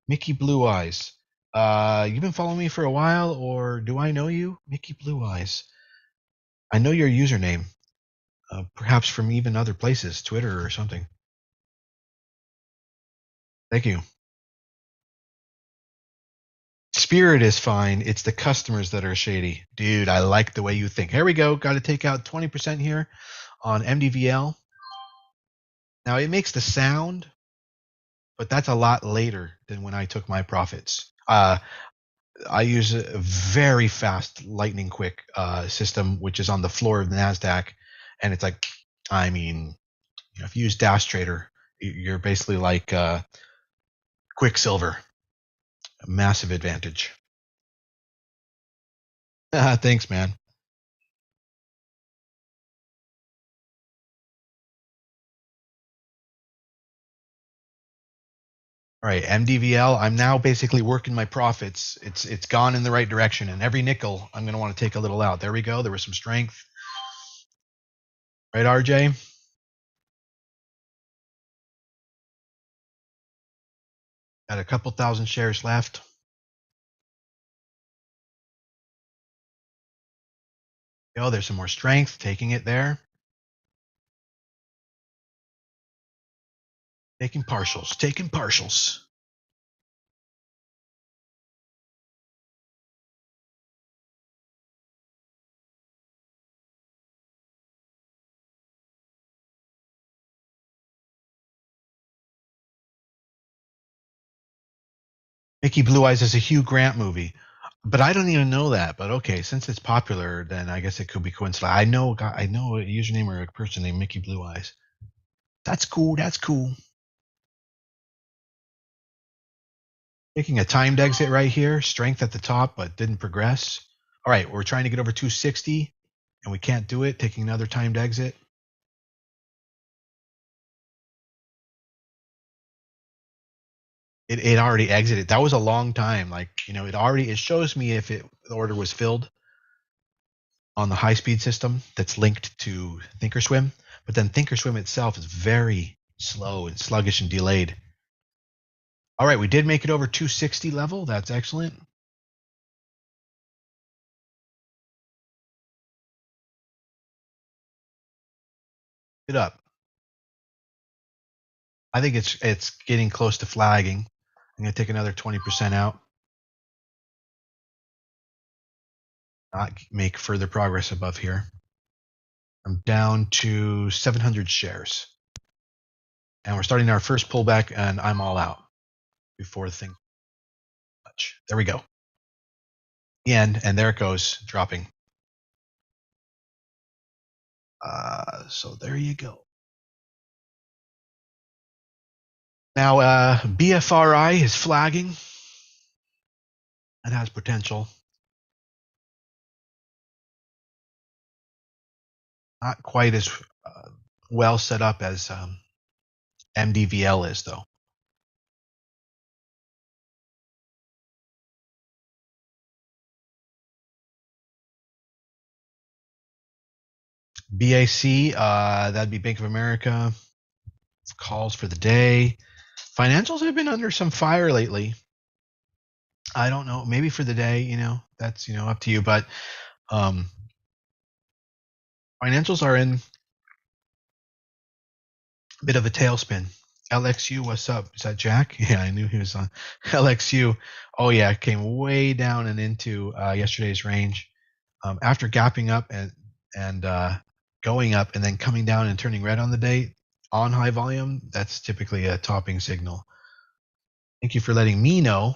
Mickey Blue Eyes. You've been following me for a while, or do I know you? Mickey Blue Eyes. I know your username, perhaps from even other places, Twitter or something. Thank you. Spirit is fine. It's the customers that are shady. Dude, I like the way you think. Here we go. Got to take out 20% here on MDVL. Now, it makes the sound, but that's a lot later than when I took my profits. I use a very fast, lightning quick system, which is on the floor of the NASDAQ. And it's like, I mean, if you use Dash Trader, you're basically like Quicksilver. A massive advantage. Thanks, man. All right, MDVL. I'm now basically working my profits. It's gone in the right direction, and every nickel I'm going to want to take a little out. There we go. There was some strength, right, RJ? Got a couple thousand shares left. Oh, there's some more strength. Taking it there. Taking partials. Taking partials. Mickey Blue Eyes is a Hugh Grant movie, but I don't even know that. But okay, since it's popular, then I guess it could be coincidental. I know a username or a person named Mickey Blue Eyes. That's cool. That's cool. Taking a timed exit right here. Strength at the top, but didn't progress. All right, we're trying to get over 260, and we can't do it. Taking another timed exit. It already exited. That was a long time. Like, it shows me if the order was filled on the high speed system that's linked to Thinkorswim. But then Thinkorswim itself is very slow and sluggish and delayed. All right, we did make it over 260 level. That's excellent. It up. I think it's getting close to flagging. I'm going to take another 20% out. Not make further progress above here. I'm down to 700 shares. And we're starting our first pullback, and I'm all out before the thing much. There we go. The end, and there it goes, dropping. So there you go. Now, BFRI is flagging. It has potential. Not quite as well set up as MDVL is, though. BAC, that'd be Bank of America. Calls for the day. Financials have been under some fire lately. I don't know. Maybe for the day, that's up to you. But financials are in a bit of a tailspin. LXU, what's up? Is that Jack? Yeah, I knew he was on. LXU. Oh yeah, it came way down and into yesterday's range. After gapping up and going up and then coming down and turning red on the day on high volume, that's typically a topping signal. Thank you for letting me know.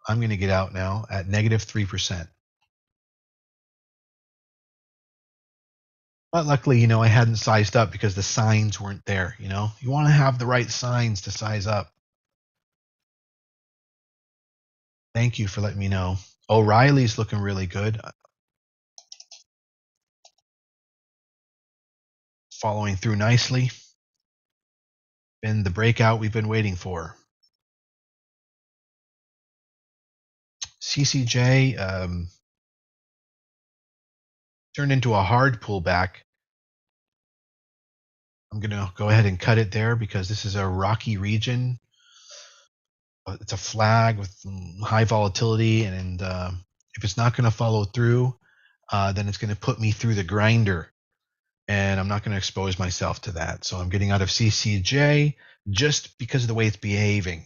I'm going to get out now at negative 3%. But luckily, I hadn't sized up because the signs weren't there. You want to have the right signs to size up. Thank you for letting me know. O'Reilly's looking really good. Following through nicely. Been the breakout we've been waiting for. CCJ turned into a hard pullback. I'm going to go ahead and cut it there because this is a rocky region. It's a flag with high volatility, and if it's not going to follow through, then it's going to put me through the grinder, and I'm not going to expose myself to that. So I'm getting out of CCJ just because of the way it's behaving,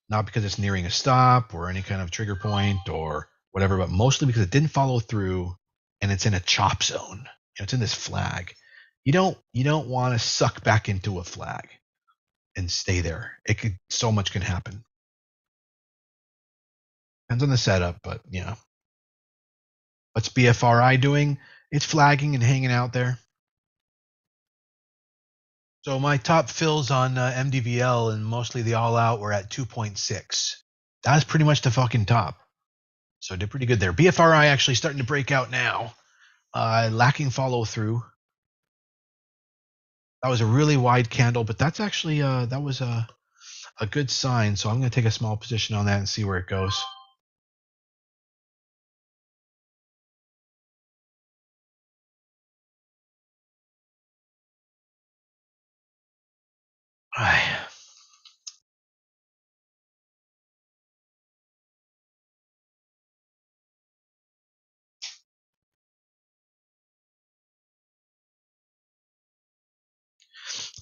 not because it's nearing a stop or any kind of trigger point or whatever, but mostly because it didn't follow through and it's in a chop zone. It's in this flag. You don't want to suck back into a flag and stay there. So much can happen. Depends on the setup, but yeah. What's BFRI doing? It's flagging and hanging out there. So my top fills on MDVL and mostly the all out were at 2.6. That's pretty much the fucking top. So I did pretty good there. BFRI actually starting to break out now. Lacking follow through. That was a really wide candle, but that's actually that was a good sign. So I'm going to take a small position on that and see where it goes.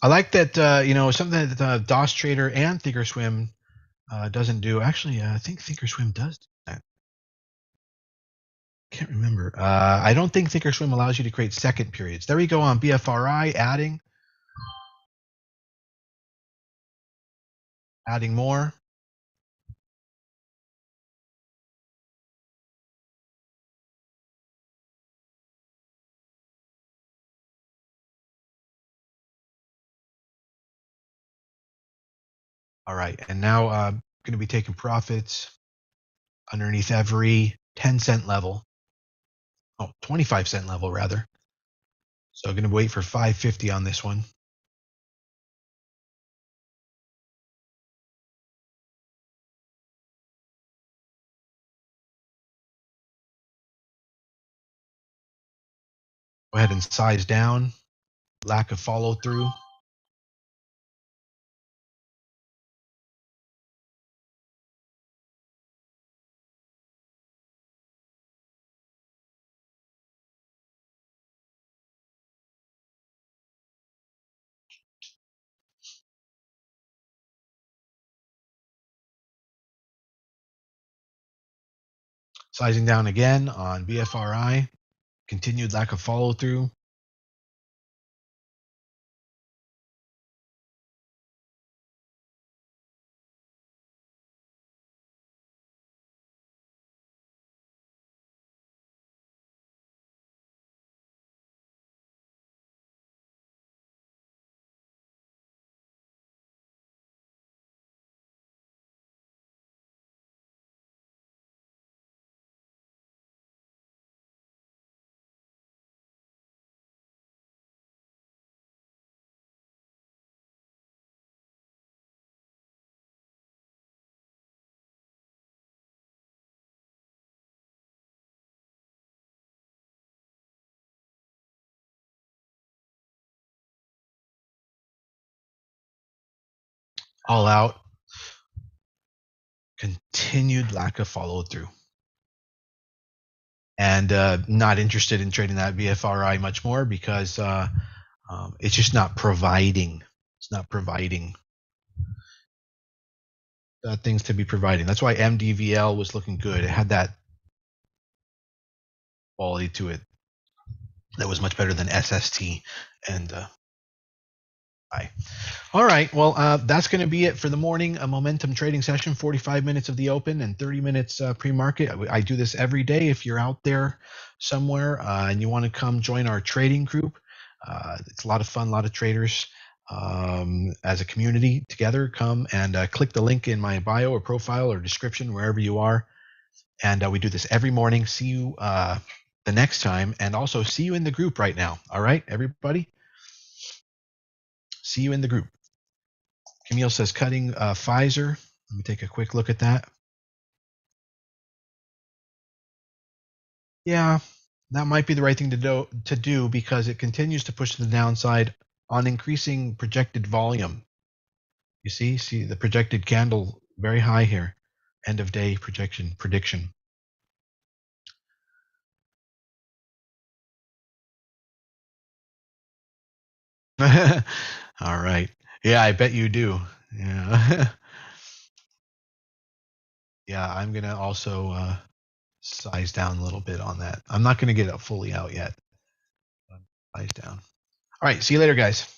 I like that, something that DOS Trader and Thinkorswim doesn't do. Actually, I think Thinkorswim does that. Can't remember. I don't think Thinkorswim allows you to create second periods. There we go on BFRI, adding more. All right, and now I'm going to be taking profits underneath every 10-cent level. 25-cent level, rather. So I'm going to wait for 550 on this one. Go ahead and size down. Lack of follow through. Sizing down again on BFRI. Continued lack of follow through. All out. Continued lack of follow through. And not interested in trading that BFRI much more because it's just not providing. It's not providing things to be providing. That's why MDVL was looking good. It had that quality to it that was much better than SST and I. All right. Well, that's going to be it for the morning. A momentum trading session, 45 minutes of the open and 30 minutes pre-market. I do this every day. If you're out there somewhere and you want to come join our trading group, it's a lot of fun, a lot of traders as a community together. Come and click the link in my bio or profile or description, wherever you are. And we do this every morning. See you the next time, and also see you in the group right now. All right, everybody? See you in the group. Camille says cutting Pfizer. Let me take a quick look at that. Yeah, that might be the right thing to do because it continues to push to the downside on increasing projected volume. You see the projected candle very high here. End of day prediction. All right. Yeah, I bet you do. Yeah. Yeah, I'm going to also size down a little bit on that. I'm not going to get it fully out yet. Size down. All right. See you later, guys.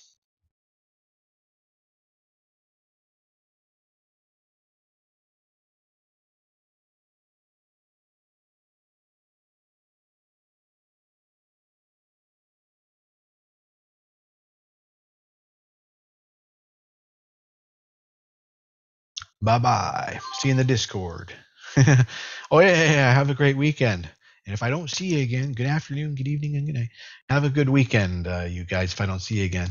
Bye-bye. See you in the Discord. Oh, yeah. Have a great weekend. And if I don't see you again, good afternoon, good evening, and good night. Have a good weekend, you guys, if I don't see you again.